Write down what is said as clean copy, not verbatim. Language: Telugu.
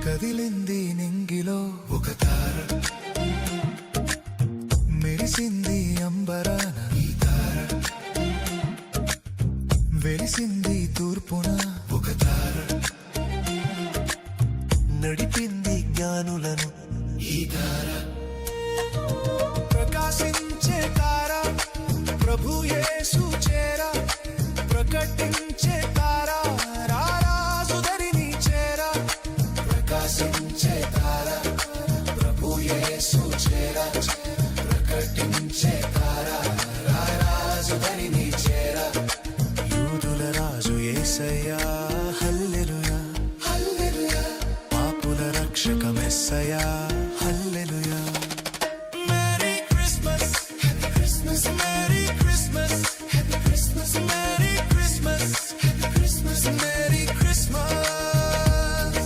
కదిలింది నింగిలో ఒక తార, మెరిసింది అంబరాన ఈ తార, వెలిసింది తూర్పున ఒక తార, నడిపింది జ్ఞానులను ఈ తార, ప్రకాశించే తార ప్రభు యేసు చేర, ప్రకటించే తార రారాజు దరిని చేర, ప్రకాశించే తార ప్రభు యేసు చేర, ప్రకటించే తార రారాజు దరిని చేర, యూదుల రాజు యేసయ్యా హల్లెలూయా హల్లెలూయా, పాపుల రక్షక మెస్సయ్యా